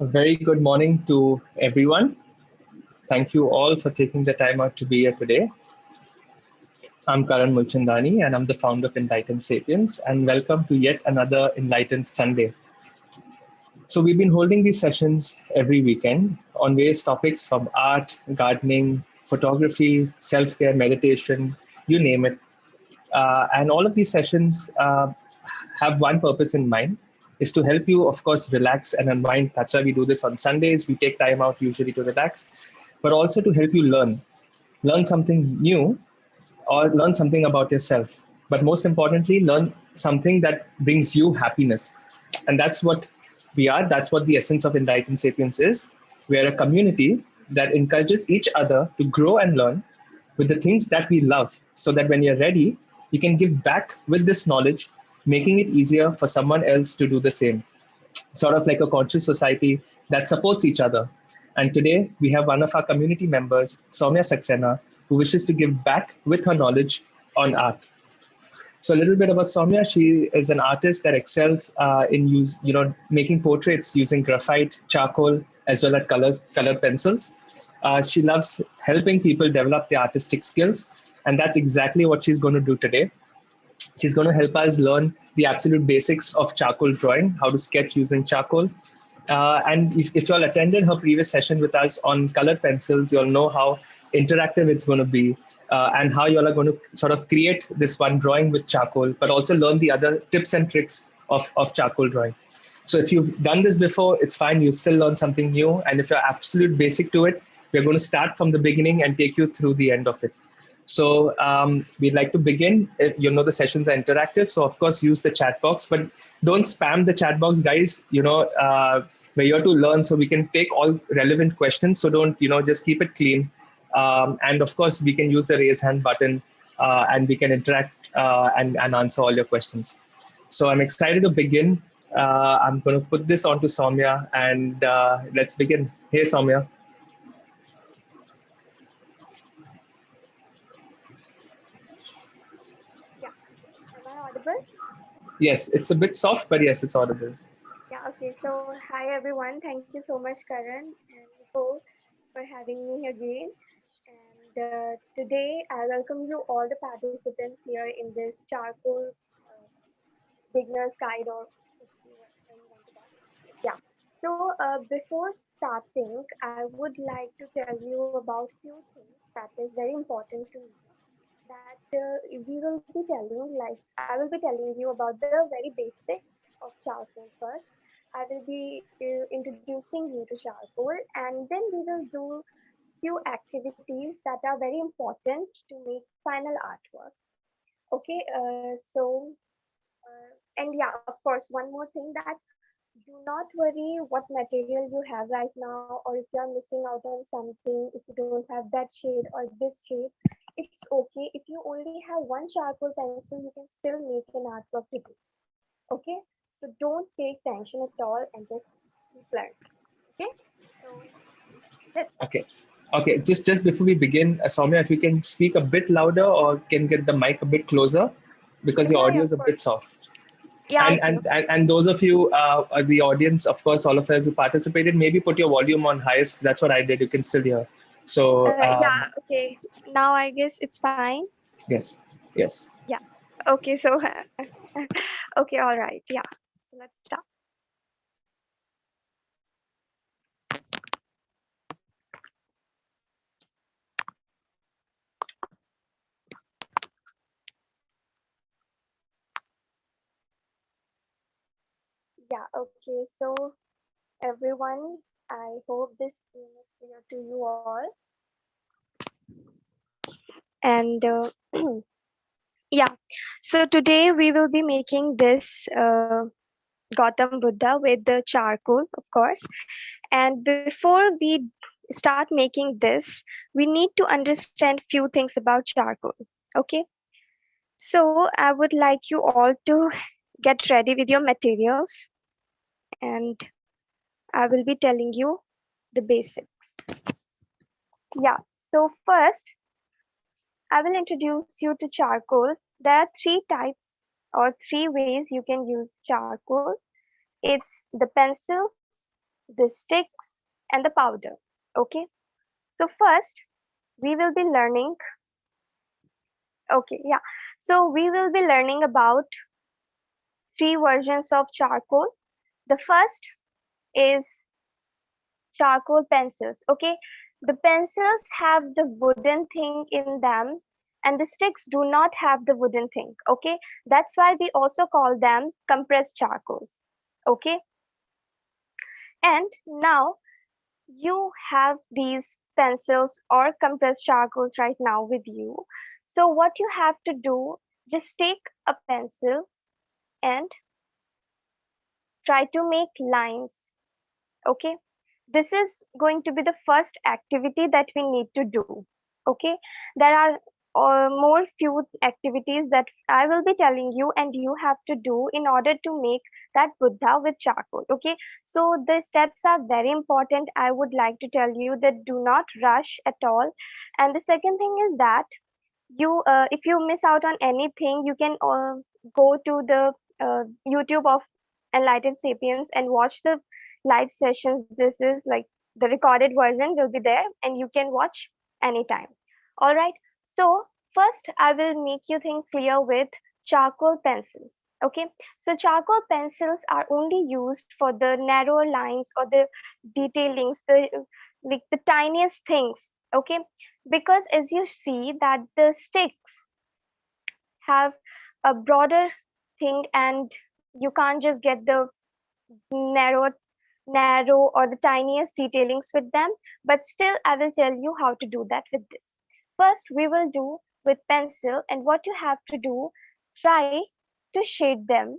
A very good morning to everyone. Thank you all for taking the time out to be here today. I'm Karan Mulchandani and I'm the founder of Enlightened Sapiens, and welcome to yet another Enlightened Sunday. So we've been holding these sessions every weekend on various topics from art, gardening, photography, self-care, meditation, you name it. And all of these sessions have one purpose in mind, is to help you, of course, relax and unwind. That's why we do this on Sundays. We take time out usually to relax, but also to help you learn something new or learn something about yourself. But most importantly, learn something that brings you happiness. And that's what we are. That's what the essence of Enlightened Sapiens is. We are a community that encourages each other to grow and learn with the things that we love, so that when you're ready, you can give back with this knowledge, making it easier for someone else to do the same. Sort of like a conscious society that supports each other. And today we have one of our community members, Saumya Saxena, who wishes to give back with her knowledge on art. So a little bit about Saumya. She is an artist that excels making portraits using graphite, charcoal, as well as colored pencils. She loves helping people develop their artistic skills, and that's exactly what she's going to do today. She's going to help us learn the absolute basics of charcoal drawing, how to sketch using charcoal. And if you all attended her previous session with us on colored pencils, you'll know how interactive it's going to be, and how you all are going to sort of create this one drawing with charcoal, but also learn the other tips and tricks of charcoal drawing. So if you've done this before, it's fine. You still learn something new. And if you're absolute basic to it, we're going to start from the beginning and take you through the end of it. So we'd like to begin. The sessions are interactive, so of course use the chat box, but don't spam the chat box, guys. We're here to learn, so we can take all relevant questions. So don't, just keep it clean. And of course, we can use the raise hand button, and we can interact and answer all your questions. So I'm excited to begin. I'm going to put this onto Saumya, and let's begin. Hey, Saumya. Am I audible? Yes, it's a bit soft, but yes, it's audible. Yeah, okay. So, hi everyone. Thank you so much, Karan and Nicole, for having me again. And today, I welcome you all the participants here in this charcoal uh, beginner's guide, or if you want to call. Yeah. So, before starting, I would like to tell you about few things that is very important to me. That we will be telling, like I will be telling you about the very basics of charcoal first. I will be introducing you to charcoal, and then we will do few activities that are very important to make final artwork. Okay, and yeah, of course, one more thing, that do not worry what material you have right now, or if you're missing out on something, if you don't have that shade or this shade, it's okay. If you only have one charcoal pencil, you can still make an artwork with it. Okay, so don't take tension at all and just keep learning. Okay, so let's start. Okay. Okay. Just before we begin, Soumya, if you can speak a bit louder or can get the mic a bit closer, because your Yeah, audio yeah, is of a bit course. soft. Yeah, And okay, and okay. and, and those of you, the audience, of course, all of us who participated, maybe put your volume on highest. That's what I did. You can still hear. So Yeah, okay. Now I guess it's fine. yes, yes. Yeah. Okay, so okay, all right. Yeah. So let's start. Yeah, okay. So everyone, I hope this screen is clear to you all. And yeah, so today we will be making this Gautam Buddha with the charcoal, of course. And before we start making this, we need to understand few things about charcoal. Okay, so I would like you all to get ready with your materials, and I will be telling you the basics. Yeah, so first I will introduce you to charcoal. There are three types or three ways you can use charcoal. It's the pencils, the sticks, and the powder. Okay, so first we will be learning. Okay, yeah. So we will be learning about three versions of charcoal. The first is charcoal pencils. Okay, the pencils have the wooden thing in them, and the sticks do not have the wooden thing. Okay, that's why we also call them compressed charcoals. Okay, and now you have these pencils or compressed charcoals right now with you. So what you have to do, just take a pencil and try to make lines. Okay, this is going to be the first activity that we need to do. Okay, there are more few activities that I will be telling you and you have to do in order to make that Buddha with charcoal. Okay, so the steps are very important. I would like to tell you that do not rush at all. And the second thing is that you if you miss out on anything, you can go to the YouTube of Enlightened Sapiens and watch the live sessions. This is like the recorded version will be there and you can watch anytime. All right, so first I will make you things clear with charcoal pencils. Okay, so charcoal pencils are only used for the narrower lines or the detailings, the like the tiniest things. Okay, because as you see that the sticks have a broader thing and you can't just get the narrow narrow or the tiniest detailings with them, but still I will tell you how to do that with this. First we will do with pencil, and what you have to do, try to shade them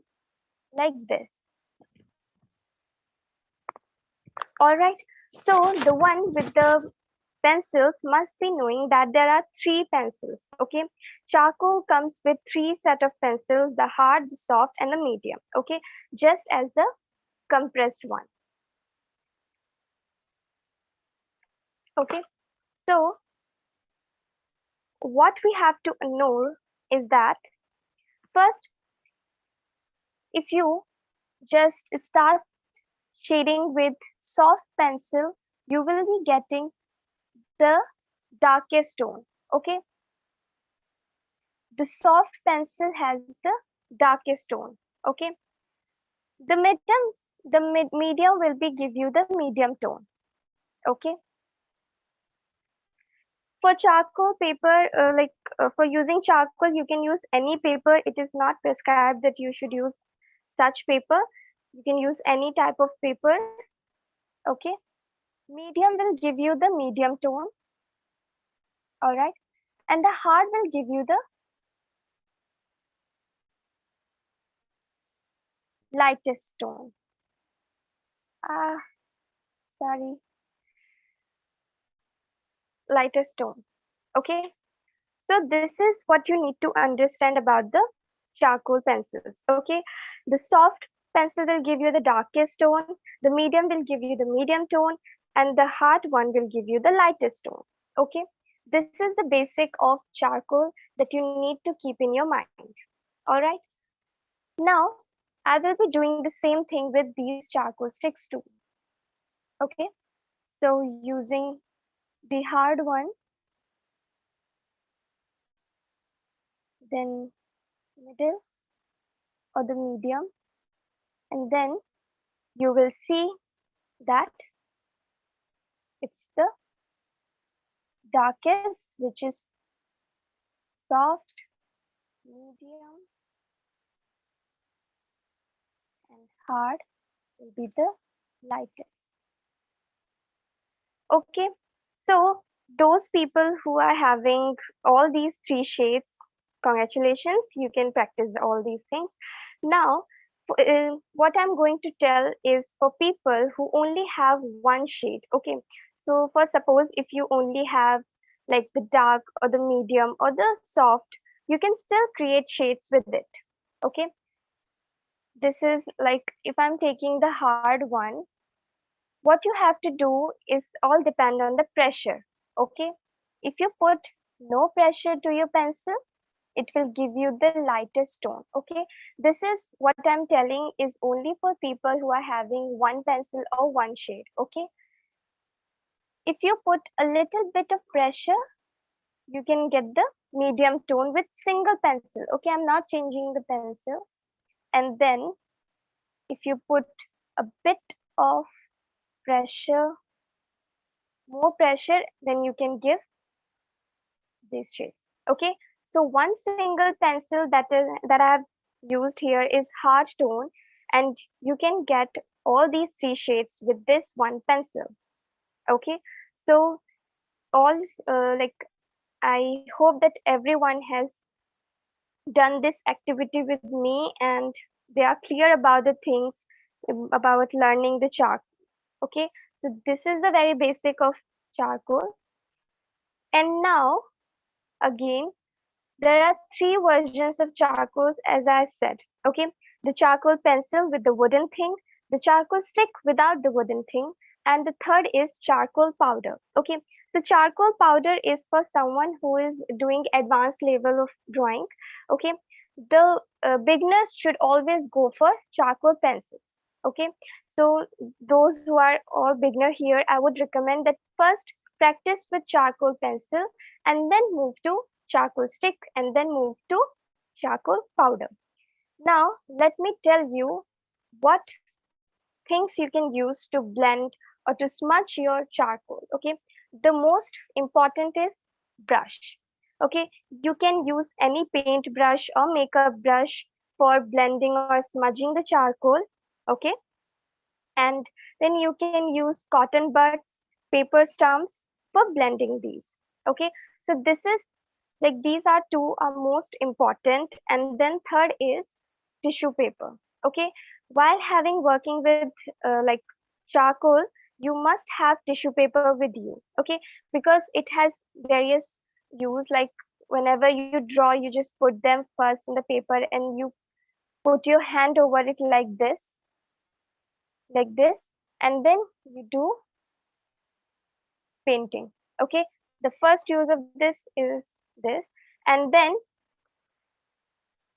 like this. All right, so the one with the pencils must be knowing that there are three pencils. Okay, charcoal comes with three set of pencils: the hard, the soft, and the medium. Okay, just as the compressed one. Okay, so what we have to know is that first, if you just start shading with soft pencil, you will be getting the darkest tone. Okay, the soft pencil has the darkest tone. Okay, the medium will be give you the medium tone. Okay, for charcoal paper, for using charcoal, you can use any paper. It is not prescribed that you should use such paper. You can use any type of paper. Okay, medium will give you the medium tone. All right, and the hard will give you the lightest tone. Ah, sorry, lightest tone. Okay, so this is what you need to understand about the charcoal pencils. Okay, the soft pencil will give you the darkest tone, the medium will give you the medium tone, and the hard one will give you the lightest tone. Okay, this is the basic of charcoal that you need to keep in your mind. All right, now I will be doing the same thing with these charcoal sticks too. Okay, so using the hard one, then middle or the medium, and then you will see that it's the darkest, which is soft, medium, and hard will be the lightest. Okay, so those people who are having all these three shades, congratulations, you can practice all these things. Now, what I'm going to tell is for people who only have one shade. Okay, so for suppose if you only have like the dark or the medium or the soft, you can still create shades with it. Okay, this is like if I'm taking the hard one, what you have to do is all depend on the pressure. Okay, if you put no pressure to your pencil, it will give you the lightest tone. Okay, this is what I'm telling is only for people who are having one pencil or one shade. Okay, if you put a little bit of pressure, you can get the medium tone with single pencil. Okay, I'm not changing the pencil. And then if you put a bit of pressure, more pressure, then you can give these shades. Okay, so one single pencil that I have used here is hard tone, and you can get all these three shades with this one pencil. Okay, so all like I hope that everyone has done this activity with me and they are clear about the things about learning the chart. Okay, so this is the very basic of charcoal. And now again, there are three versions of charcoals, as I said. Okay, the charcoal pencil with the wooden thing, the charcoal stick without the wooden thing, and the third is charcoal powder. Okay, so charcoal powder is for someone who is doing advanced level of drawing. Okay, the beginners should always go for charcoal pencils. Okay, so those who are all beginner here, I would recommend that first practice with charcoal pencil and then move to charcoal stick and then move to charcoal powder. Now, let me tell you what things you can use to blend or to smudge your charcoal. Okay, the most important is brush. Okay, you can use any paint brush or makeup brush for blending or smudging the charcoal. Okay, and then you can use cotton buds, paper stumps for blending these. Okay, so this is like these are two are most important, and then third is tissue paper. Okay, while having working with like charcoal, you must have tissue paper with you. Okay, because it has various use, like whenever you draw you just put them first in the paper and you put your hand over it like this, and then you do painting. Okay, the first use of this is this, and then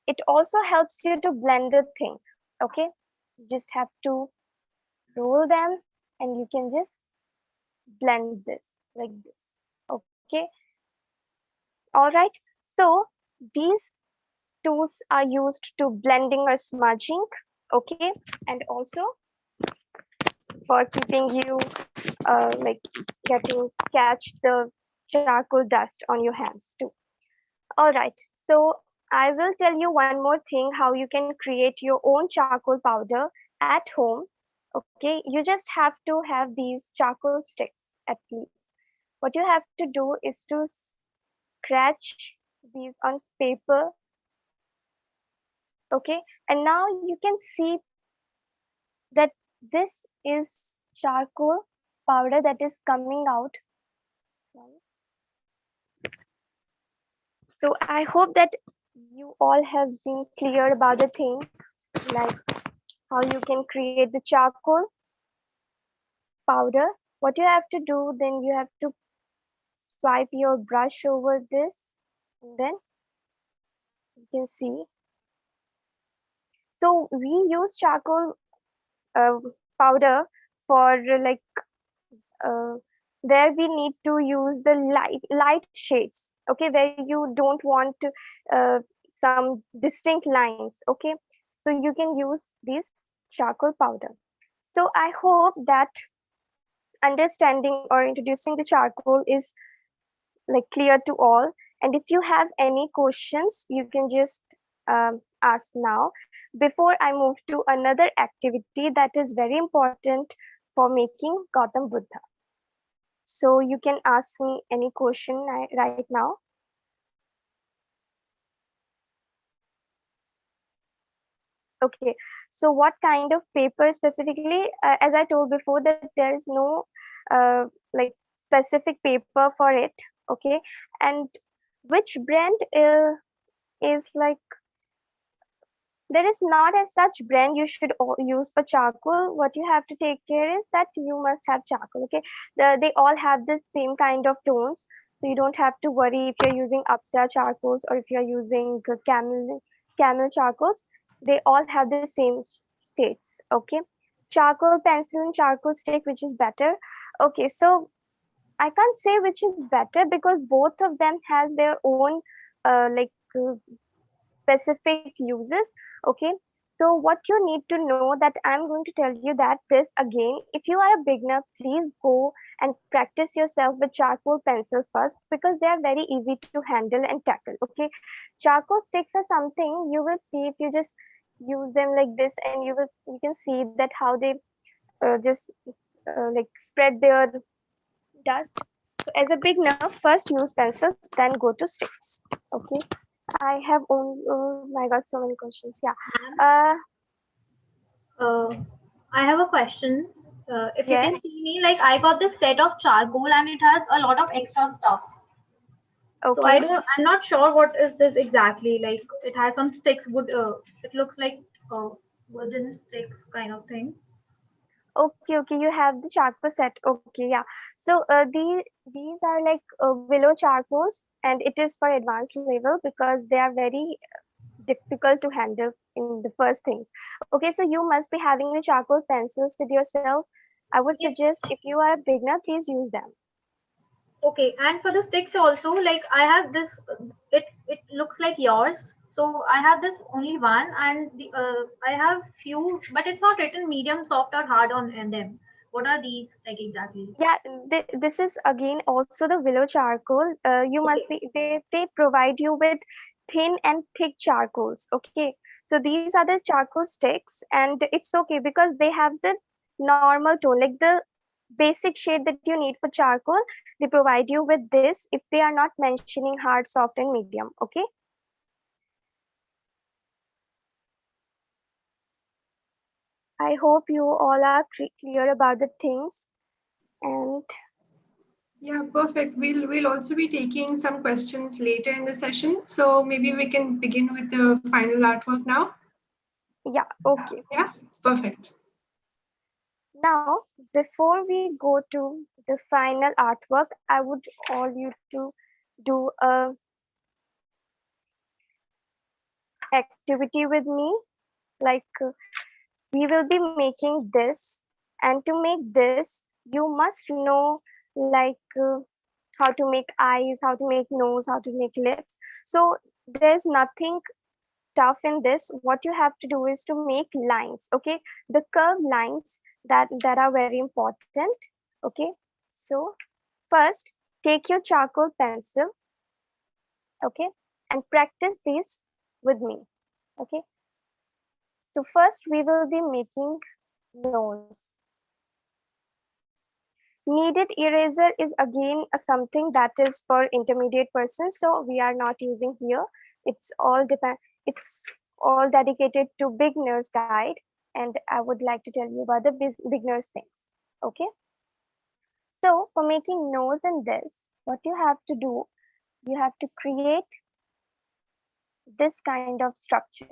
it also helps you to blend the thing. Okay, you just have to roll them and you can just blend this like this. Okay, all right, so these tools are used to blending or smudging. Okay, and also for keeping you like getting catch the charcoal dust on your hands too. All right, so I will tell you one more thing how you can create your own charcoal powder at home. Okay, you just have to have these charcoal sticks at least. What you have to do is to scratch these on paper. Okay, and now you can see that this is charcoal powder that is coming out. So I hope that you all have been clear about the thing, like how you can create the charcoal powder. What you have to do, then you have to swipe your brush over this, and then you can see. So we use charcoal uh, powder for uh, where we need to use the light shades. Okay, where you don't want uh, some distinct lines. Okay, so you can use this charcoal powder. So I hope that understanding or introducing the charcoal is like clear to all. And if you have any questions, you can just ask now before I move to another activity that is very important for making Gautam Buddha. So you can ask me any question right now. Okay, so what kind of paper specifically? As I told before, that there is no like specific paper for it. Okay, and which brand is like there is not as such brand you should use for charcoal. What you have to take care is that you must have charcoal. Okay, they all have the same kind of tones. So you don't have to worry if you're using upstart charcoals or if you're using camel charcoals. They all have the same states. Okay. Charcoal pencil and charcoal stick, which is better? Okay, so I can't say which is better because both of them has their own like specific uses. Okay, so what you need to know that I'm going to tell you that this again, if you are a beginner, please go and practice yourself with charcoal pencils first because they are very easy to handle and tackle. Okay, charcoal sticks are something you will see if you just use them like this, and you can see that how they just like spread their dust. So as a beginner, first use pencils, then go to sticks. Okay. I have only, oh my god, so many questions. Yeah. Ma'am, Uh, uh, I have a question. If you can yes. see me, like I got this set of charcoal and it has a lot of extra stuff. So Okay. I'm not sure what is this exactly. Like it has some sticks, wood. It looks like wooden sticks kind of thing. Okay. Okay. You have the charcoal set. Okay. Yeah. So these are like willow charcoals, and it is for advanced level because they are very difficult to handle in the first things. Okay. So you must be having the charcoal pencils with yourself. I would Yes. suggest if you are a beginner, please use them. Okay, and for the sticks also, like I have this. It looks like yours. So I have this only one, and I have few, but it's not written medium, soft, or hard on them. What are these like exactly? Yeah, this is again also the willow charcoal. You Okay. must be they provide you with thin and thick charcoals. Okay, so these are the charcoal sticks, and it's okay because they have the normal tone, like the basic shade that you need for charcoal. They provide you with this if they are not mentioning hard, soft, and medium. Okay. I hope you all are clear about the things. And Yeah, perfect. We'll also be taking some questions later in the session. So maybe we can begin with the final artwork now. yeah, okay. Yeah, perfect. Now, before we go to the final artwork, I would all you to do a activity with me. Like we will be making this, and to make this, you must know like how to make eyes, how to make nose, how to make lips. So there's nothing tough in this. What you have to do is to make lines. Okay, the curved lines that are very important. Okay, so first, take your charcoal pencil, okay, and practice this with me, okay. So first we will be making nose. Needed eraser is again something that is for intermediate persons, so we are not using here. It's all depend. It's all dedicated to beginners guide, and I would like to tell you about the beginners things. Okay. So for making nose in this, what you have to do, you have to create this kind of structure.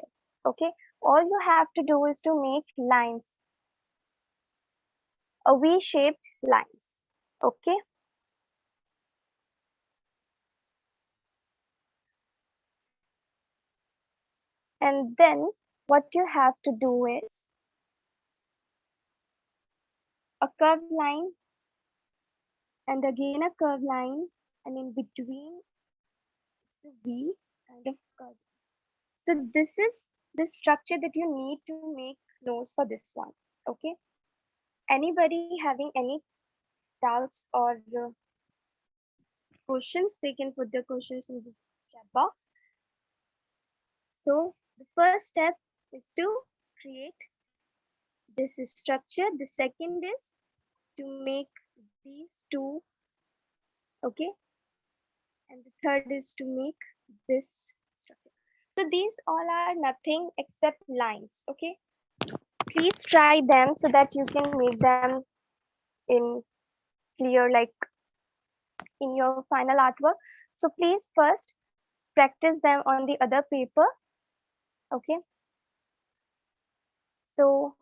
Okay, all you have to do is to make lines, a V-shaped lines. Okay, and then what you have to do is a curved line and again a curved line, and in between it's a V kind of curve. So this is the structure that you need to make nose for this one. Okay, anybody having any doubts or questions, they can put their questions in the chat box. So the first step is to create this structure. The second is to make these two, okay, and the third is to make this structure. So these all are nothing except lines. Okay, please try them so that you can make them in clear, like in your final artwork. So please first practice them on the other paper. Okay, so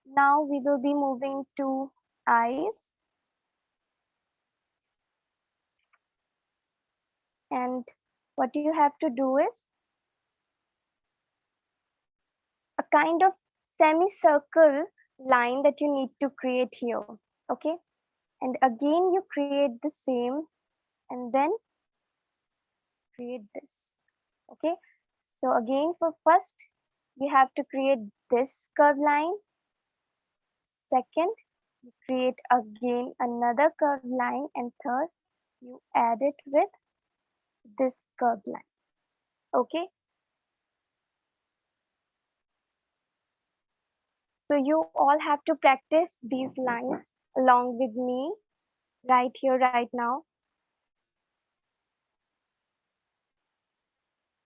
now we will be moving to eyes. And what you have to do is a kind of semicircle line that you need to create here. Okay, and again you create the same, and then create this. Okay, so again for first you have to create this curved line. Second, you create again another curved line, and third, you add it with this curved line. Okay, so you all have to practice these lines along with me right here, right now.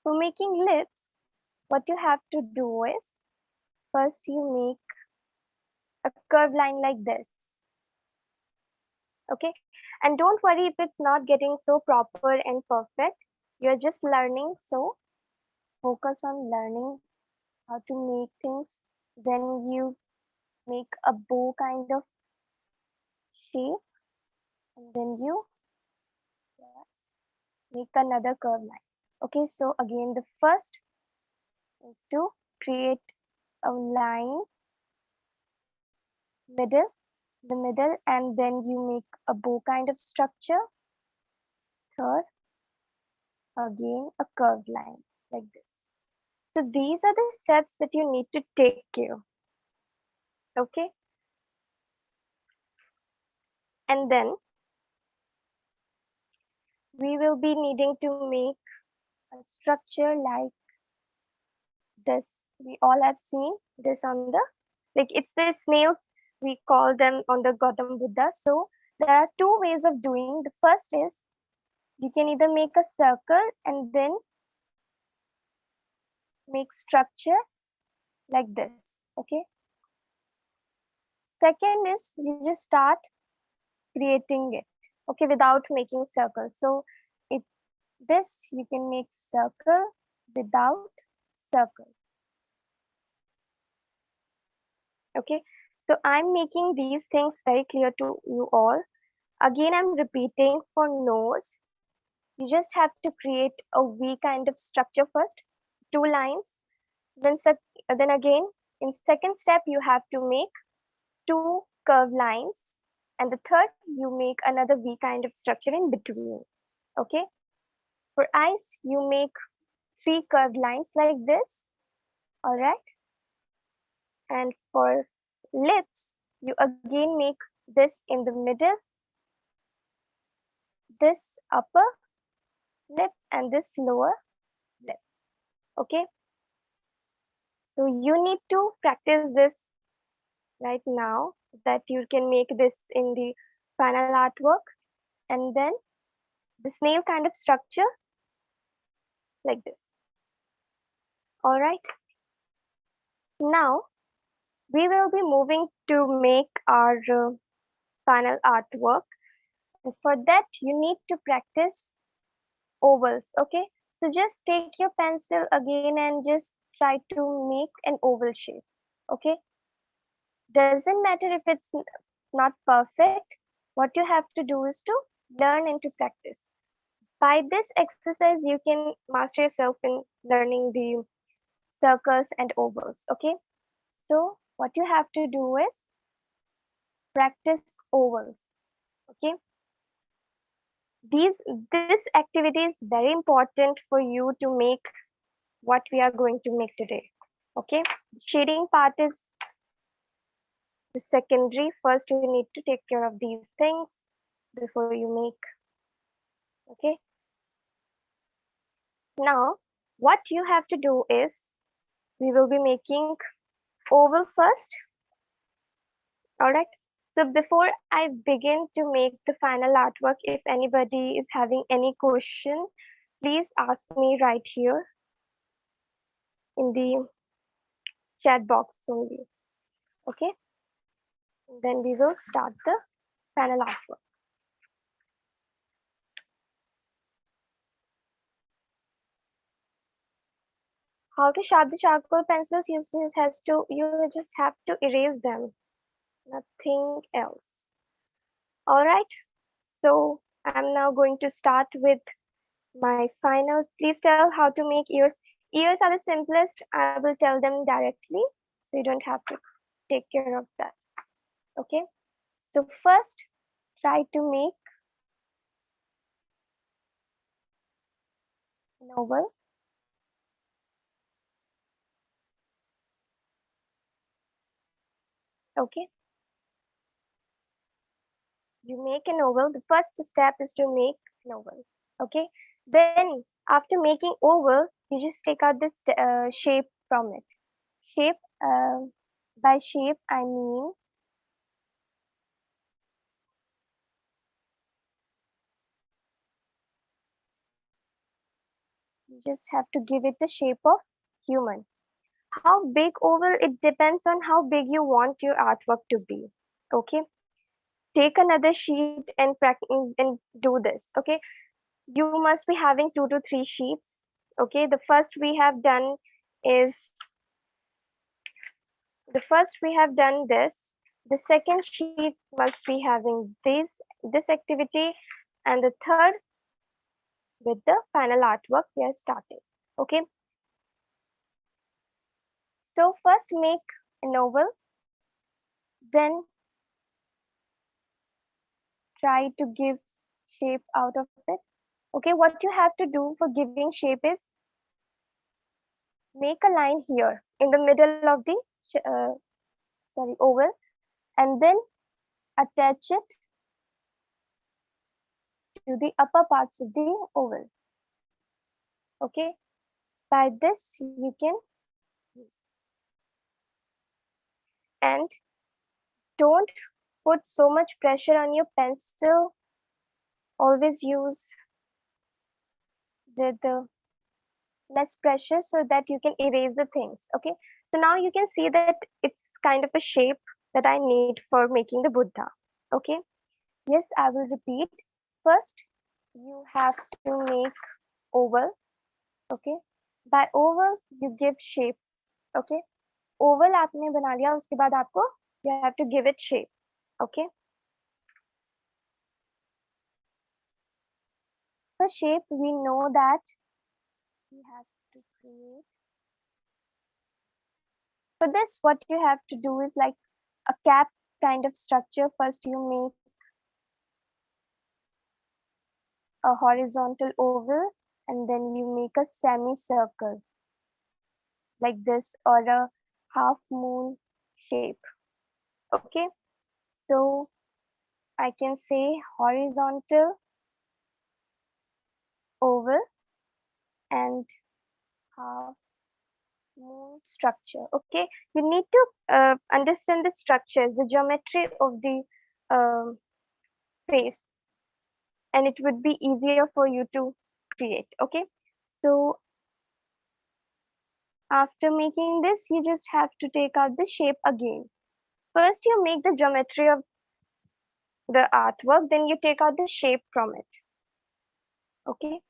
For making lips, what you have to do is first you make a curved line like this. Okay, and don't worry if it's not getting so proper and perfect. You're just learning, so focus on learning how to make things. Then you make a bow kind of shape, and then you just make another curved line. Okay, so again the first is to create a line the middle, and then you make a bow kind of structure. Third, again a curved line like this. So these are the steps that you need to take care. Okay, and then we will be needing to make a structure like this. We all have seen this on the, like, it's the snails, we call them on the Gautam Buddha. So there are two ways of doing. The first is you can either make a circle and then make structure like this. Okay, second is you just start creating it, okay, without making circles. So it this you can make circle without circle. Okay, so I'm making these things very clear to you all. Again, I'm repeating for nose. You just have to create a V kind of structure first, two lines. Then again, in second step, you have to make two curved lines. And the third, you make another V kind of structure in between. Okay. For eyes, you make three curved lines like this. All right. And for lips, you again make this in the middle, this upper lip, and this lower lip. Okay, so you need to practice this right now so that you can make this in the final artwork, and then the snail kind of structure like this. All right, now we will be moving to make our final artwork, and for that you need to practice ovals. Okay, so just take your pencil again and just try to make an oval shape. Okay, doesn't matter if it's not perfect. What you have to do is to learn and to practice. By this exercise you can master yourself in learning the circles and ovals. Okay, so what you have to do is practice ovals. Okay, this activity is very important for you to make what we are going to make today. Okay, the shading part is the secondary. First you need to take care of these things before you make. Okay, now what you have to do is we will be making oval first. All right, so before I begin to make the final artwork, if anybody is having any question, please ask me right here in the chat box only. Okay, then we will start the final artwork. How to sharpen the charcoal pencils? You just have to erase them, nothing else. All right, so I'm now going to start with my final, please tell how to make ears. Ears are the simplest. I will tell them directly, so you don't have to take care of that. Okay. So first, try to make an oval. Okay. You make an oval. The first step is to make an oval. Okay. Then after making oval, you just take out this shape from it. Shape, by shape, I mean you just have to give it the shape of human. How big oval? It depends on how big you want your artwork to be. Okay. Take another sheet and and do this. Okay. You must be having 2 to 3 sheets. Okay. Is the first we have done this. The second sheet must be having this activity, and the third with the final artwork we are starting. Okay. So first make an oval, then try to give shape out of it. Okay, what you have to do for giving shape is make a line here in the middle of the oval, and then attach it to the upper parts of the oval. Okay, by this you can use. And don't put so much pressure on your pencil. Always use the less pressure so that you can erase the things. Okay, so now you can see that it's kind of a shape that I need for making the Buddha. Okay, yes, I will repeat. First, you have to make oval. Okay, by oval you give shape. Okay, oval आपने बना लिया, उसके बाद आपको you have to give it shape. Okay, for shape we know that we have to create. For this, what you have to do is like a cap kind of structure. First, you make a horizontal oval, and then you make a semicircle like this, or a half moon shape. Okay, so I can say horizontal oval and half moon structure. Okay, you need to understand the structures, the geometry of the um, face, and it would be easier for you to create. Okay, so after making this, you just have to take out the shape again. First, you make the geometry of the artwork, then you take out the shape from it. Okay.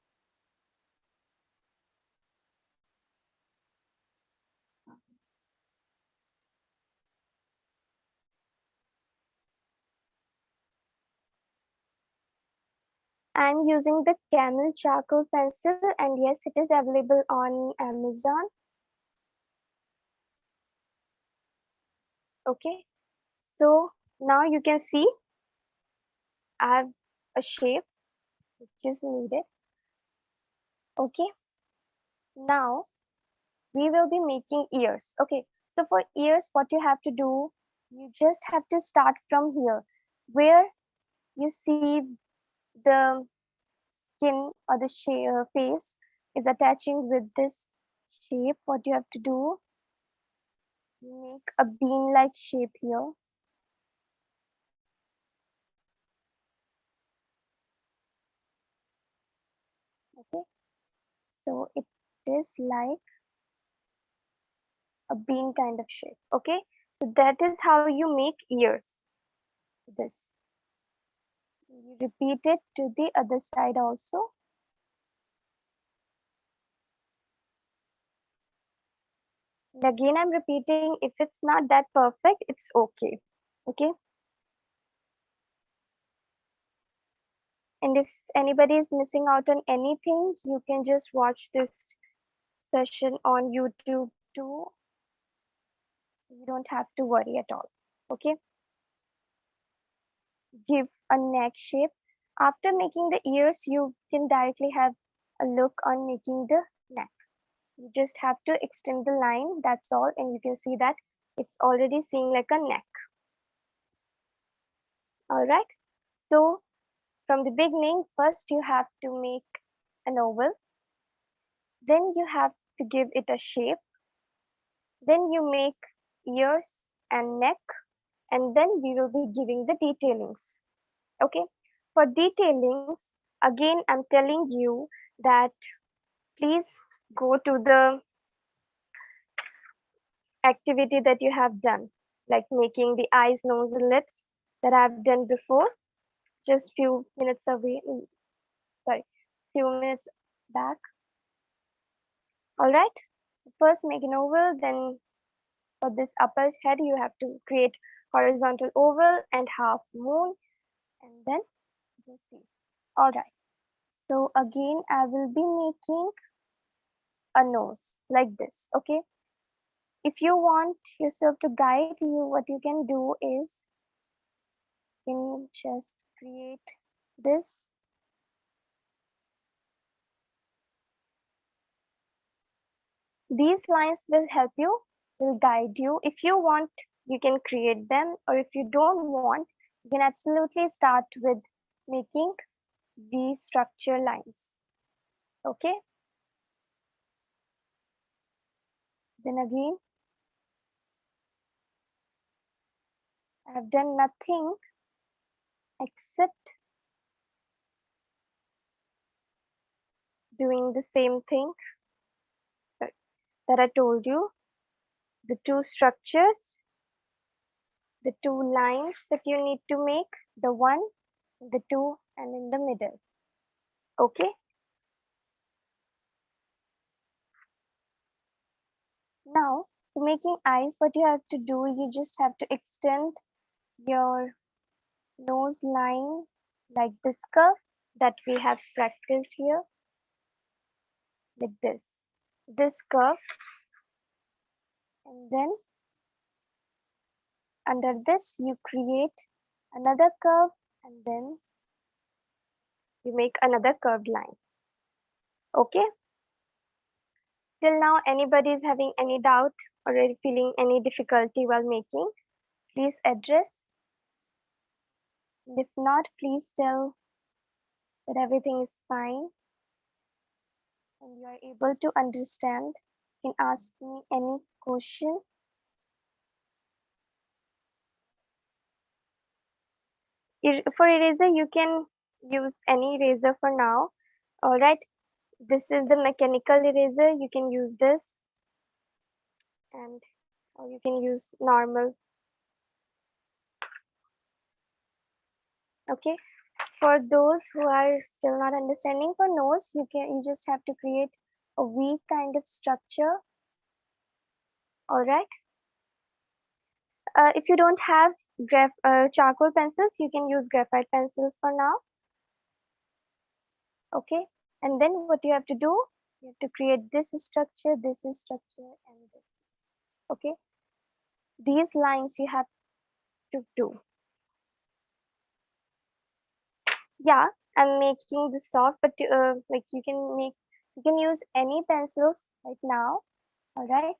I'm using the Camel charcoal pencil, and yes, it is available on Amazon. Okay. So now you can see I have a shape which is needed. Okay. Now we will be making ears. Okay. So for ears, what you have to do, you just have to start from here, where you see the skin or the face is attaching with this shape. What you have to do, make a bean like shape here. Okay, so it is like a bean kind of shape. Okay, so that is how you make ears. This, you repeat it to the other side also. And again, I'm repeating, if it's not that perfect, it's okay. Okay, and if anybody is missing out on anything, you can just watch this session on YouTube too. So you don't have to worry at all. Okay. Give a neck shape. After making the ears, you can directly have a look on making the neck. You just have to extend the line, that's all, and you can see that it's already seeing like a neck. All right. So from the beginning, first you have to make an oval. Then you have to give it a shape. Then you make ears and neck, and then we will be giving the detailings. Okay. For detailings, again, I'm telling you that please go to the activity that you have done, like making the eyes, nose, and lips that I've done before, just few minutes away. Sorry, few minutes back. All right. So first make an oval, then for this upper head, you have to create horizontal oval and half moon, and then you see. All right. So again, I will be making a nose like this. Okay. If you want yourself to guide you, what you can do is you can just create this. These lines will help you, will guide you. If you want, you can create them, or if you don't want, you can absolutely start with making the structure lines. Okay. Then again, I have done nothing except doing the same thing that I told you. The two structures, the two lines that you need to make, the one, the two, and in the middle. Okay. Now, for making eyes, what you have to do, you just have to extend your nose line like this curve that we have practiced here, like this curve, and then under this you create another curve, and then you make another curved line. Okay. Till now, anybody is having any doubt or feeling any difficulty while making, please address. And if not, please tell that everything is fine and you are able to understand. You can ask me any question. For eraser, you can use any eraser for now. All right. This is the mechanical eraser. You can use this, and or you can use normal. Okay. For those who are still not understanding, for nose, you just have to create a V kind of structure. All right. If you don't have charcoal pencils, you can use graphite pencils for now. Okay. And then what you have to do, you have to create this structure, and this. Okay. These lines you have to do. Yeah, I'm making this soft, but like you can use any pencils right now. All right.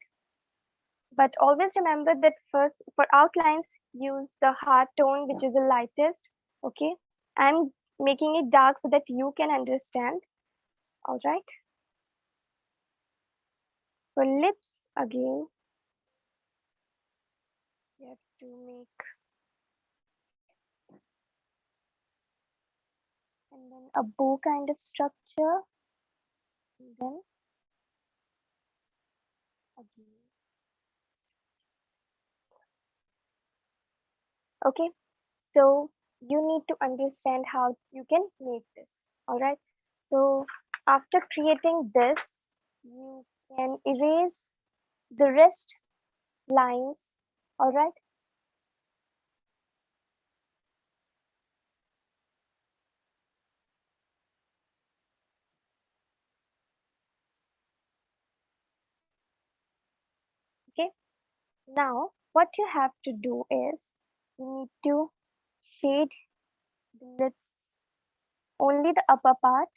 But always remember that first for outlines, use the hard tone, which is the lightest. Okay. I'm making it dark so that you can understand. All right. For lips, again, you have to make and then a bow kind of structure. And then again. Okay. So you need to understand how you can make this. All right. So after creating this, you can erase the rest lines. All right. Okay, now what you have to do is you need to shade the lips, only the upper part.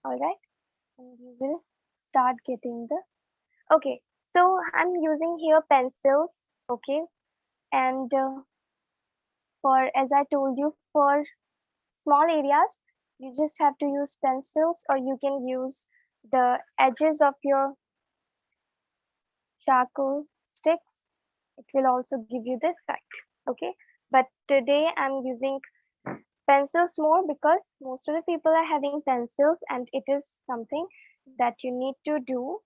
All right, and you will start getting the. Okay, so I'm using here pencils. Okay, and for, as I told you, for small areas you just have to use pencils, or you can use the edges of your charcoal sticks. It will also give you the effect. Okay, but today I'm using pencils more because most of the people are having pencils, and it is something that you need to do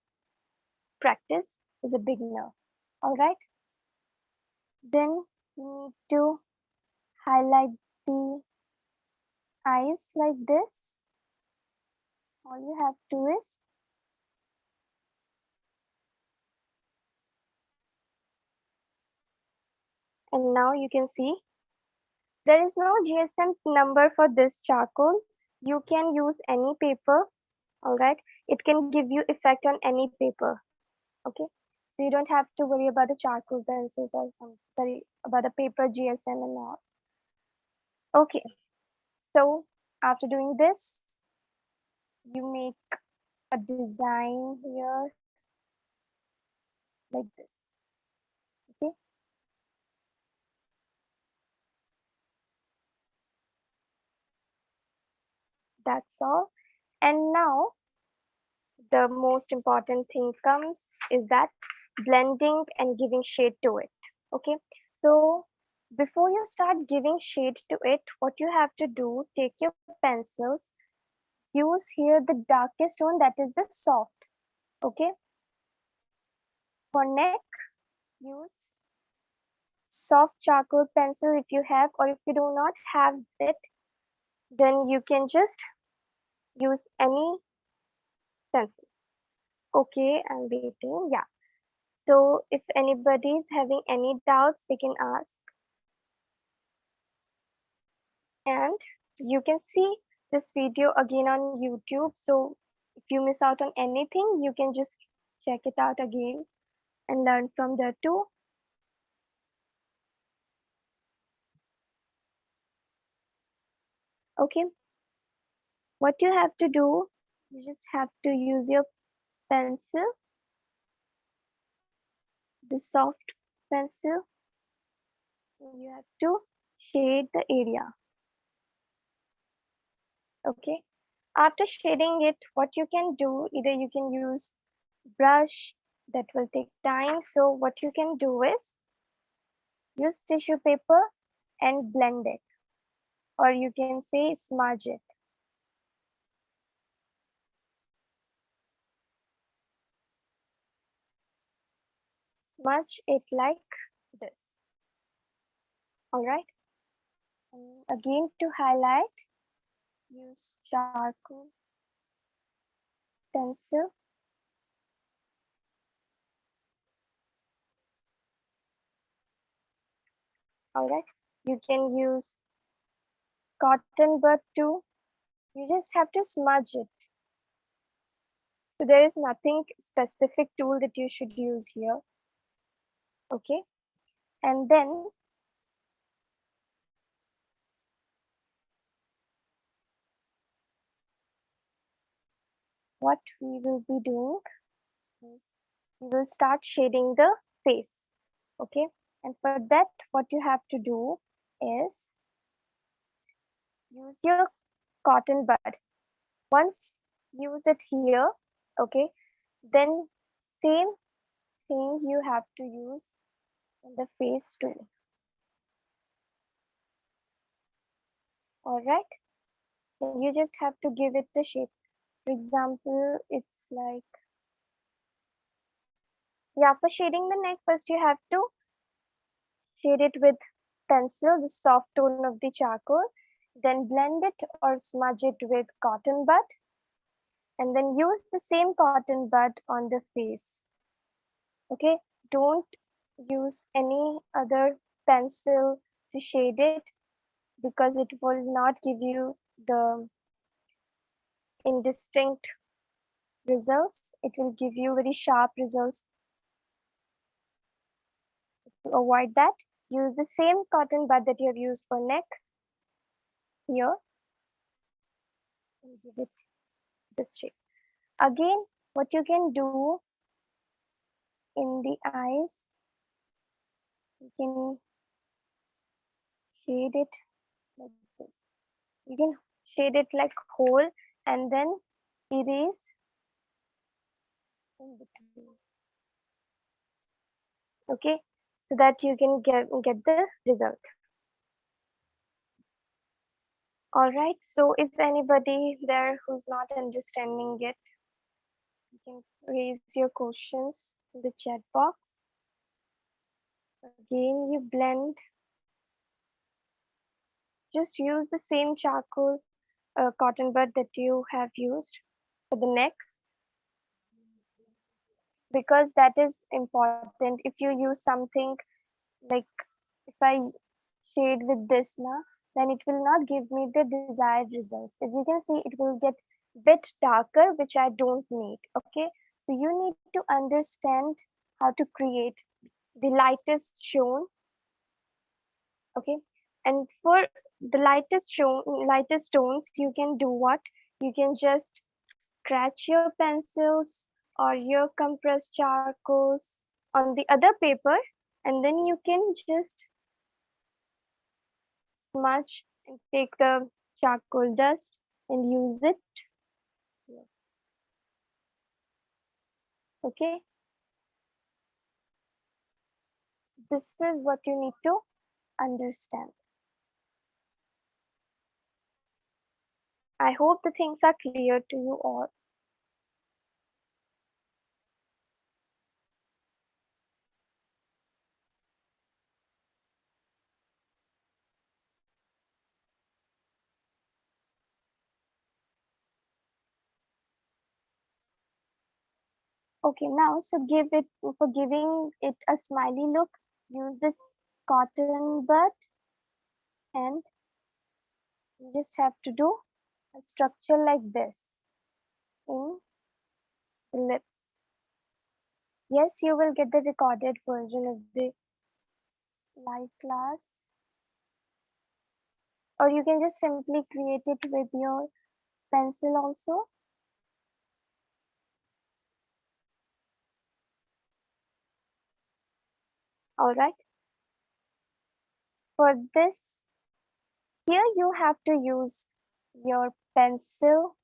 practice as a beginner. All right, then you need to highlight the eyes like this. All you have to is and now you can see there is no GSM number for this charcoal. You can use any paper. All right, it can give you effect on any paper. Okay, so you don't have to worry about the charcoal pencils or some, sorry, about the paper GSM and all. Okay, so after doing this, you make a design here like this. Okay, that's all. And now the most important thing comes is that blending and giving shade to it. Okay, so before you start giving shade to it, what you have to do, take your pencils, use here the darkest one, that is the soft. Okay, for neck, use soft charcoal pencil if you have, or if you do not have it, then you can just use any pencil. Okay, I'm waiting. Yeah, so if anybody is having any doubts, they can ask. And you can see this video again on YouTube. So if you miss out on anything, you can just check it out again and learn from there too. Okay, what you have to do, you just have to use your pencil, the soft pencil. You have to shade the area. Okay, after shading it, what you can do, either you can use brush, that will take time. So what you can do is use tissue paper and blend it, or you can say smudge it. Smudge it like this. All right, and again to highlight, use charcoal pencil. All right, you can use cotton bud too. You just have to smudge it. So there is nothing specific tool that you should use here. Okay, and then what we will be doing is we will start shading the face. Okay, and for that what you have to do is use your cotton bud. Once use it here, okay, then same thing you have to use in the face too. All right, and you just have to give it the shape. For example, it's like, yeah, for shading the neck, first you have to shade it with pencil, the soft tone of the charcoal, then blend it or smudge it with cotton bud, and then use the same cotton bud on the face. Okay, don't use any other pencil to shade it, because it will not give you the indistinct results. It will give you very sharp results. To avoid that, use the same cotton bud that you have used for neck here and give it this shape. Again, what you can do in the eyes, you can shade it like this. You can shade it like whole and then erase in between. Okay, so that you can get the result. All right, so if anybody there who's not understanding it, you can raise your questions in the chat box. Again, you blend. Just use the same charcoal cotton bud that you have used for the neck, because that is important. If you use something like, if I shade with this now, then it will not give me the desired results. As you can see, it will get bit darker, which I don't need. Okay, so you need to understand how to create the lightest tone. Okay, and for the lightest tones, you can do what? You can just scratch your pencils or your compressed charcoals on the other paper, and then you can just smudge and take the charcoal dust and use it here. Okay, this is what you need to understand. I hope the things are clear to you all. Okay, now so for giving it a smiley look, use the cotton bud, and you just have to do a structure like this in the lips. Yes, you will get the recorded version of the live class, or you can just simply create it with your pencil also. All right. For this, here you have to use your pencil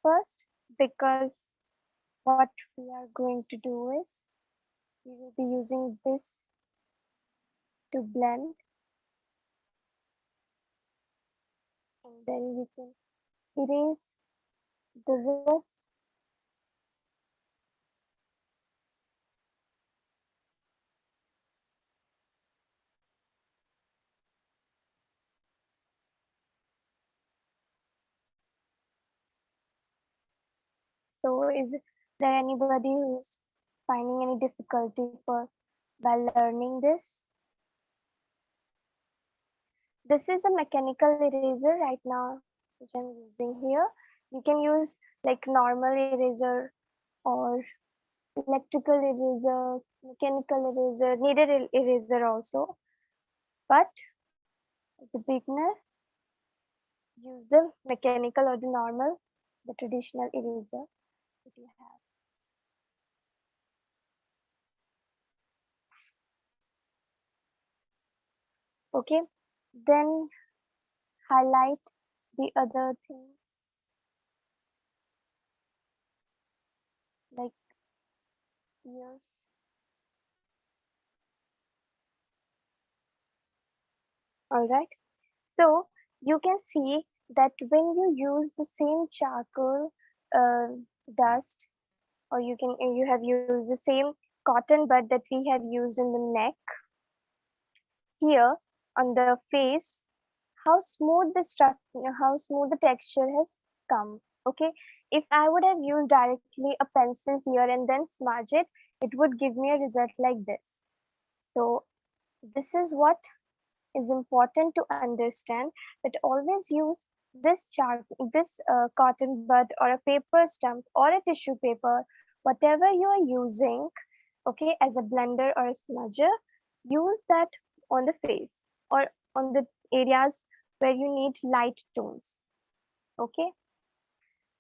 first, because what we are going to do is we will be using this to blend, and then you can erase the rest. So is there anybody who's finding any difficulty for while learning this? This is a mechanical eraser right now, which I'm using here. You can use like normal eraser or electrical eraser, mechanical eraser, needed eraser also. But as a beginner, use the mechanical or the normal, the traditional eraser that you have. Okay, then highlight the other things like ears. All right, so you can see that when you use the same charcoal uh, dust, or you have used the same cotton bud that we have used in the neck, here on the face, how smooth the texture has come. Okay, if I would have used directly a pencil here and then smudge it, it would give me a result like this. So this is what is important to understand, that always use this cotton bud or a paper stump or a tissue paper, whatever you are using, okay, as a blender or a smudger, use that on the face or on the areas where you need light tones, okay?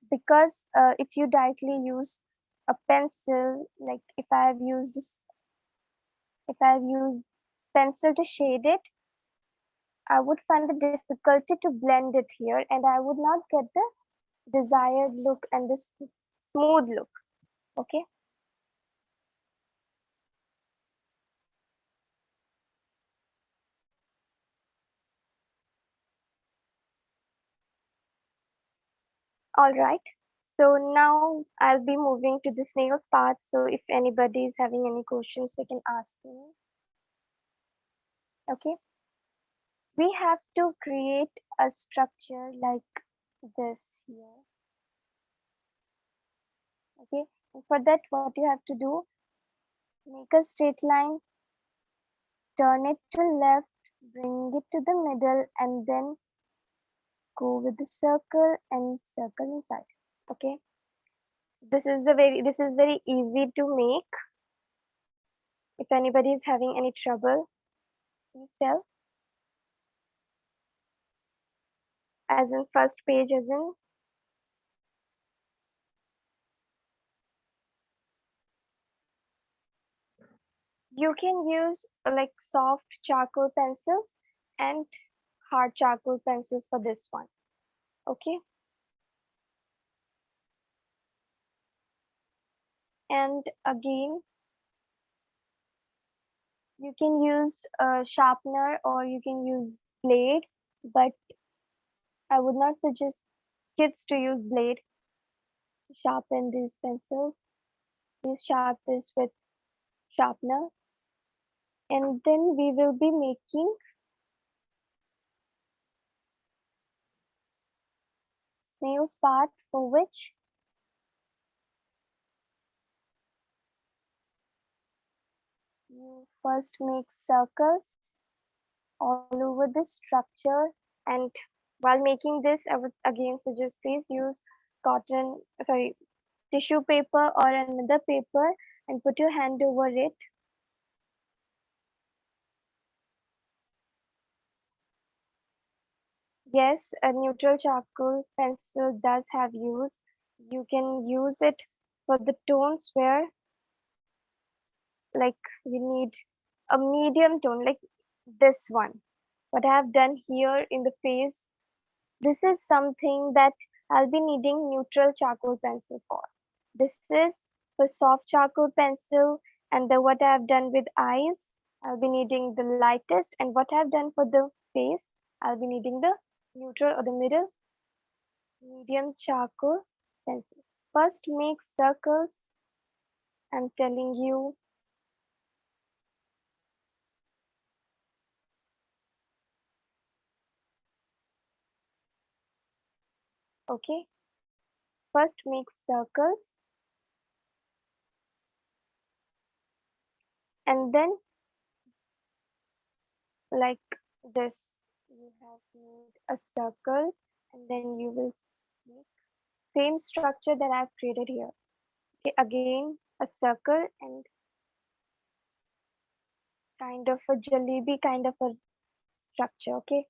Because if you directly use a pencil, like if I have used pencil to shade it, I would find the difficulty to blend it here and I would not get the desired look and the smooth look, okay? All right. So now I'll be moving to the snails part. So if anybody is having any questions, they can ask me. Okay. We have to create a structure like this here. Okay. And for that, what you have to do, make a straight line, turn it to left, bring it to the middle, and then go with the circle and circle inside. Okay. So this is very easy to make. If anybody is having any trouble, please tell. As in first page, as in you can use like soft charcoal pencils and hard charcoal pencils for this one. Okay. And again, you can use a sharpener or you can use blade, but I would not suggest kids to use blade to sharpen these pencils. Please sharpen this with sharpener. And then we will be making snails part, for which you first make circles all over the structure, and while making this I would again suggest please use tissue paper or another paper and put your hand over it. Yes, a neutral charcoal pencil does have use. You can use it for the tones where like you need a medium tone like this one. What I have done here in the face, this is something that I'll be needing neutral charcoal pencil for. This is for soft charcoal pencil, and the what I've done with eyes, I'll be needing the lightest, and what I've done for the face, I'll be needing the neutral or the middle medium charcoal pencil. First make circles. I'm telling you, okay? First make circles and then like this you have made a circle and then you will make same structure that I've created here. Okay, again a circle and kind of a jalebi kind of a structure. Okay,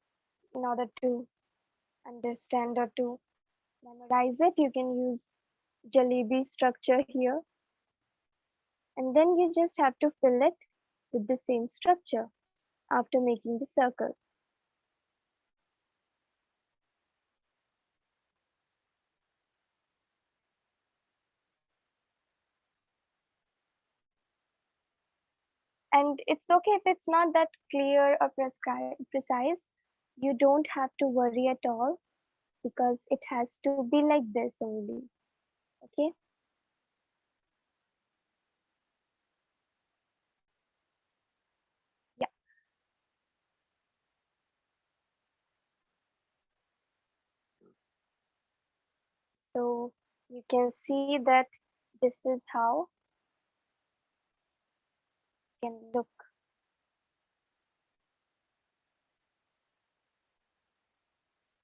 in order to understand or to memorize it, you can use jalebi structure here, and then you just have to fill it with the same structure after making the circle. And it's okay if it's not that clear or precise. You don't have to worry at all because it has to be like this only. Okay. Yeah. So you can see that this is how it can look.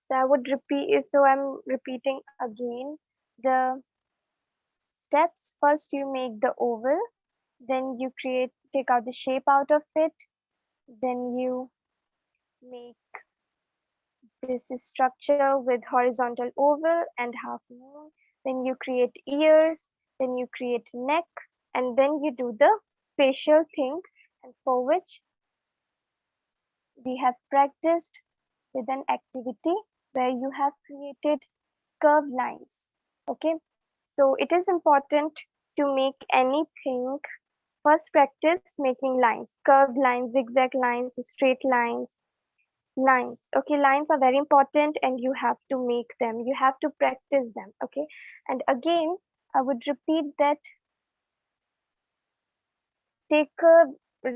So I would repeat. So I'm repeating again the steps. First, you make the oval. Then you take out the shape out of it. Then you make this structure with horizontal oval and half moon. Then you create ears. Then you create neck, and then you do the facial thing, and for which we have practiced with an activity where you have created curved lines. Okay, so it is important to make anything. First practice making lines, curved lines, zigzag lines, straight lines, lines. Okay, lines are very important and you have to make them. You have to practice them. Okay, and again, I would repeat that take a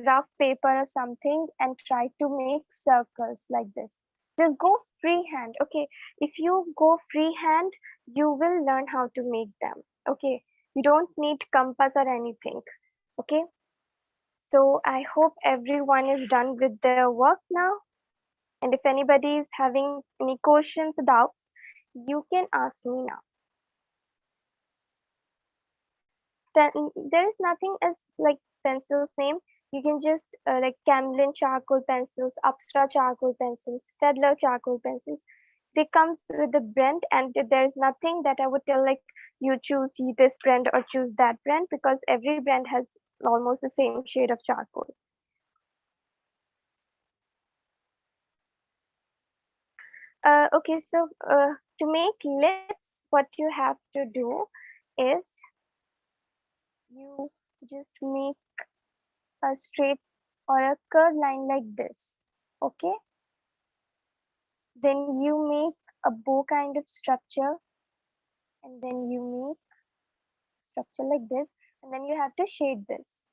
rough paper or something and try to make circles like this. Just go freehand. Okay, if you go freehand, you will learn how to make them. Okay, you don't need compass or anything. Okay, so I hope everyone is done with their work now. And if anybody is having any questions or doubts, you can ask me now. Then there is nothing as like pencils name. You can just like Camlin charcoal pencils, Apsara charcoal pencils, Staedtler charcoal pencils. They comes with the brand, and there is nothing that I would tell like you choose this brand or choose that brand, because every brand has almost the same shade of charcoal. Okay, so to make lips, what you have to do is you just make a straight or a curved line like this. Okay, then you make a bow kind of structure, and then you make structure like this, and then you have to shade this.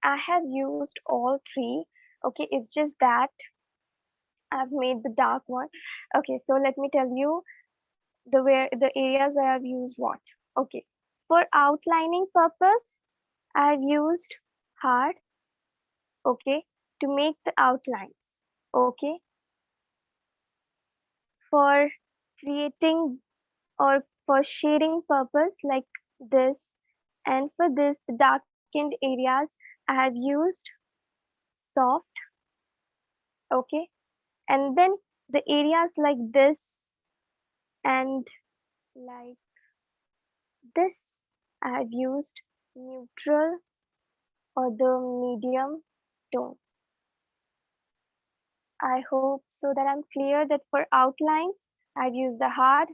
I have used all three. Okay, it's just that I've made the dark one. Okay, so let me tell you the areas where I've used what. Okay, for outlining purpose, I've used hard. Okay, to make the outlines. Okay, for creating or for shading purpose like this, and for this the darkened areas I have used soft. Okay, and then the areas like this and like this I have used neutral or the medium tone. I hope so that I'm clear that for outlines I've used the hard.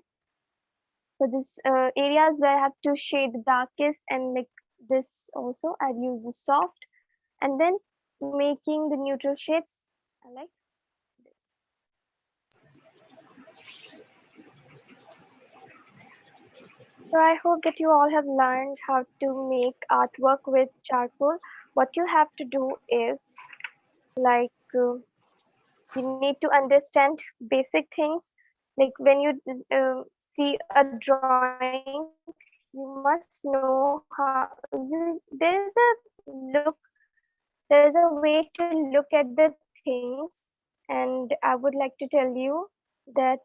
For this areas where I have to shade the darkest and like this also I've used the soft, and then making the neutral shades I like this. So I hope that you all have learned how to make artwork with charcoal. What you have to do is like you need to understand basic things. Like when you see a drawing, you must know how there is a way to look at the things, and I would like to tell you that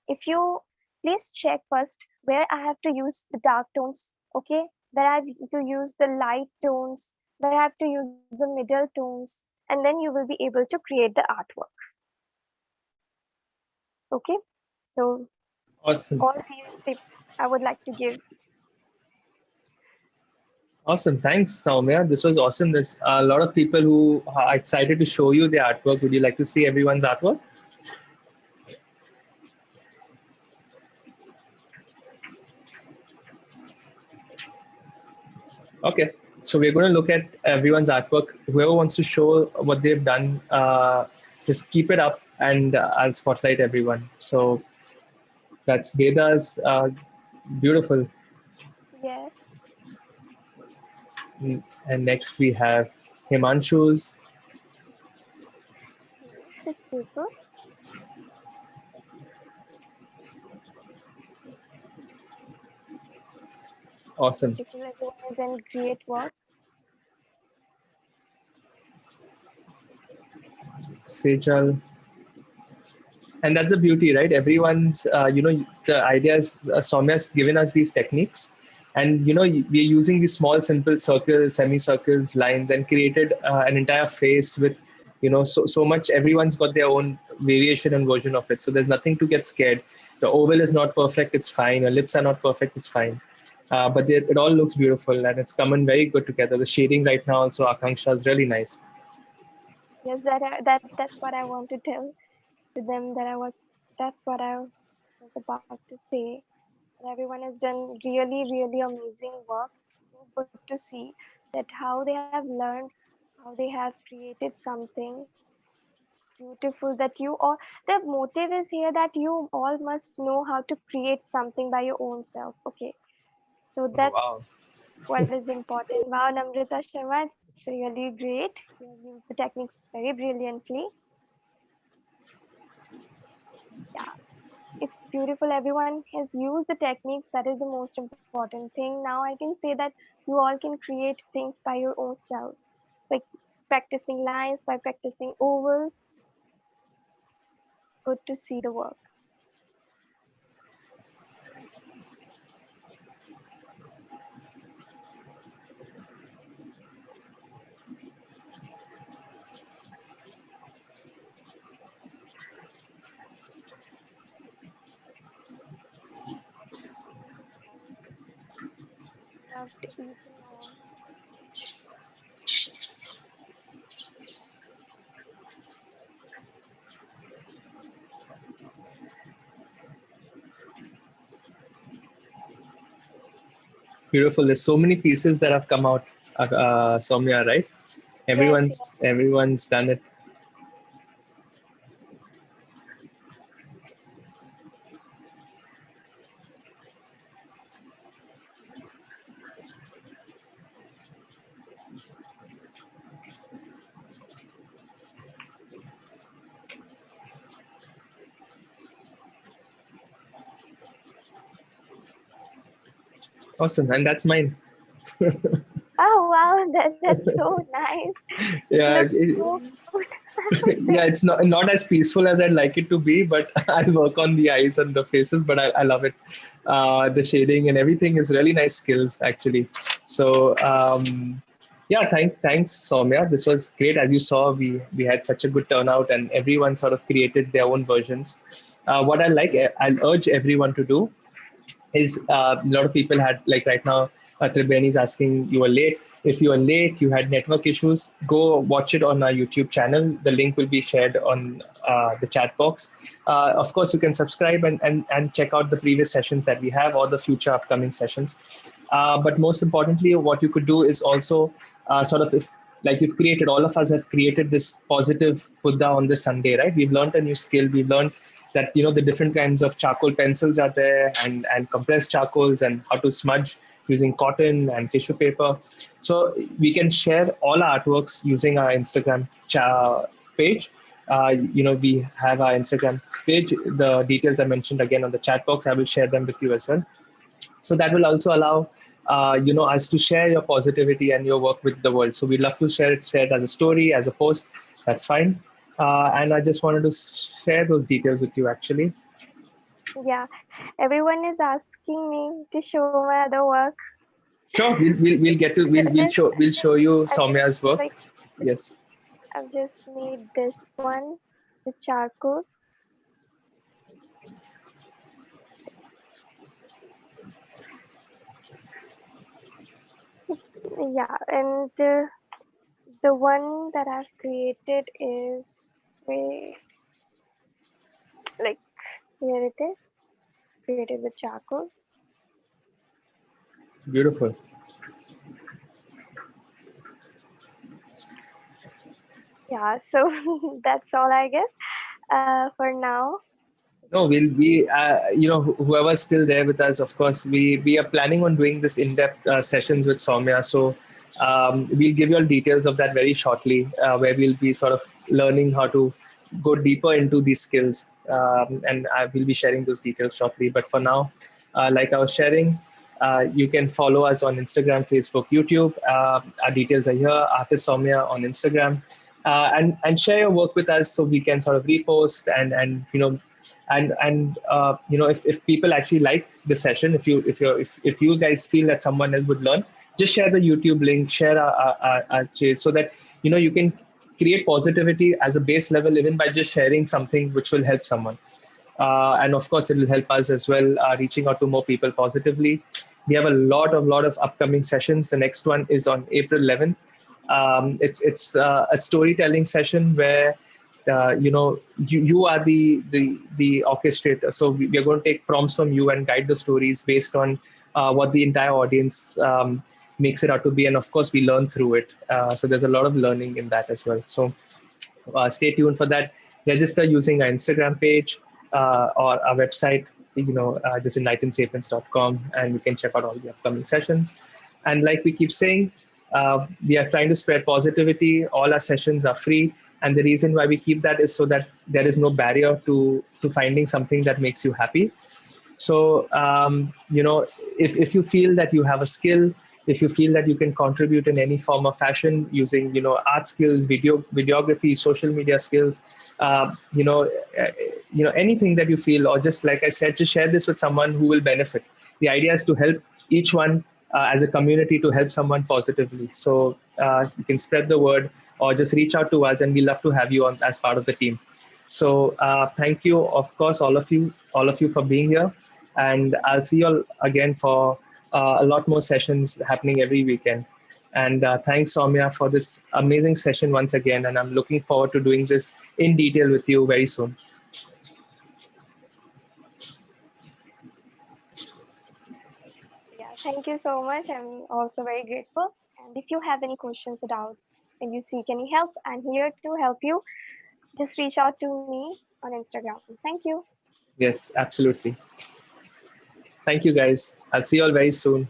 if you please check first where I have to use the dark tones, okay, where I have to use the light tones, where I have to use the middle tones, and then you will be able to create the artwork. Okay, so Awesome. all these tips I would like to give. Awesome. Thanks, Saumya. This was awesome. There's a lot of people who are excited to show you their artwork. Would you like to see everyone's artwork? Okay. So we're going to look at everyone's artwork. Whoever wants to show what they've done, just keep it up and I'll spotlight everyone. So that's Veda's beautiful. Yes, And next we have Himanshu's. yes, it's beautiful. Awesome. Beautiful, everyone is in great work. Sejal. And that's the beauty, right? Everyone's, the idea is Saumya's given us these techniques. And, we're using these small, simple circles, semicircles, lines, and created an entire face with, so much. Everyone's got their own variation and version of it. So there's nothing to get scared. The oval is not perfect, it's fine. Your lips are not perfect, it's fine. But it all looks beautiful and it's coming very good together. The shading right now also, Akanksha, is really nice. Yes, that's what I want to tell to them, that's what I was about to say. That everyone has done really, really amazing work. So good to see that how they have learned, how they have created something beautiful. That you all, the motive is here that you all must know how to create something by your own self. Okay, so Oh, that's wow. what is important. Wow, Namrita Sharma, it's really great. You have used the techniques very brilliantly. Yeah, it's beautiful. Everyone has used the techniques. That is the most important thing. Now I can say that you all can create things by your own self, like practicing lines, by practicing ovals. Good to see the work. Loved each and all. Beautiful. There's so many pieces that have come out, Saumya, right? Yes, Everyone's done it. Awesome. And that's mine. oh wow, that's so nice. It Yeah, looks so good. yeah, it's not as peaceful as I'd like it to be, but I'll work on the eyes and the faces. But I love it. The shading and everything is really nice skills actually. So yeah, thanks Soumya. This was great. As you saw, we had such a good turnout, and everyone sort of created their own versions. What I'll urge everyone to do is a lot of people had, like right now, Tribeni is asking, you were late. If you are late, you had network issues, go watch it on our YouTube channel. The link will be shared on the chat box. Of course, you can subscribe and check out the previous sessions that we have or the future upcoming sessions. But most importantly, what you could do is also sort of, if like you've created, all of us have created this positive Buddha on this Sunday, right? We've learned a new skill. We've learned that the different kinds of charcoal pencils are there, and compressed charcoals, and how to smudge using cotton and tissue paper. So we can share all our artworks using our Instagram page. We have our Instagram page. The details I mentioned again on the chat box. I will share them with you as well. So that will also allow us to share your positivity and your work with the world. So we'd love to share it as a story, as a post. That's fine. And I just wanted to share those details with you actually. Yeah, everyone is asking me to show my other work. Sure, we'll get to we'll show you I've just Saumya's work. like Yes. I've just made this one, the charcoal. Yeah, and the one that I've created is way like here it is. Created with charcoal. Beautiful. Yeah, so that's all I guess for now. No, whoever's still there with us, of course, we are planning on doing this in-depth sessions with Saumya. So we'll give you all details of that very shortly, where we'll be sort of learning how to go deeper into these skills, and I will be sharing those details shortly. But for now, like I was sharing, You can follow us on Instagram, Facebook, YouTube. Our details are here. Artist Saumya on Instagram, and share your work with us so we can sort of repost and if people actually like the session, if you guys feel that someone else would learn, just share the YouTube link, share our page so that you can create positivity as a base level even by just sharing something which will help someone. And of course, it will help us as well, reaching out to more people positively. We have a lot of upcoming sessions. The next one is on April 11th. It's a storytelling session where you are the orchestrator. So we are going to take prompts from you and guide the stories based on what the entire audience makes it out to be, and of course we learn through it. So there's a lot of learning in that as well. So stay tuned for that. Register using our Instagram page or our website, just enlightenedsapiens.com, and you can check out all the upcoming sessions. And like we keep saying, we are trying to spread positivity. All our sessions are free. And the reason why we keep that is so that there is no barrier to finding something that makes you happy. So, if you feel that you have a skill, if you feel that you can contribute in any form of fashion using, art skills, videography, social media skills, anything that you feel, or just like I said, to share this with someone who will benefit. The idea is to help each one as a community to help someone positively. So you can spread the word or just reach out to us, and we love to have you on as part of the team. So thank you, of course, all of you for being here. And I'll see you all again for a lot more sessions happening every weekend. And thanks, Saumya, for this amazing session once again. And I'm looking forward to doing this in detail with you very soon. Yeah, thank you so much. I'm also very grateful. And if you have any questions or doubts and you seek any help, I'm here to help you. Just reach out to me on Instagram. Thank you. Yes, absolutely. Thank you, guys. I'll see you all very soon.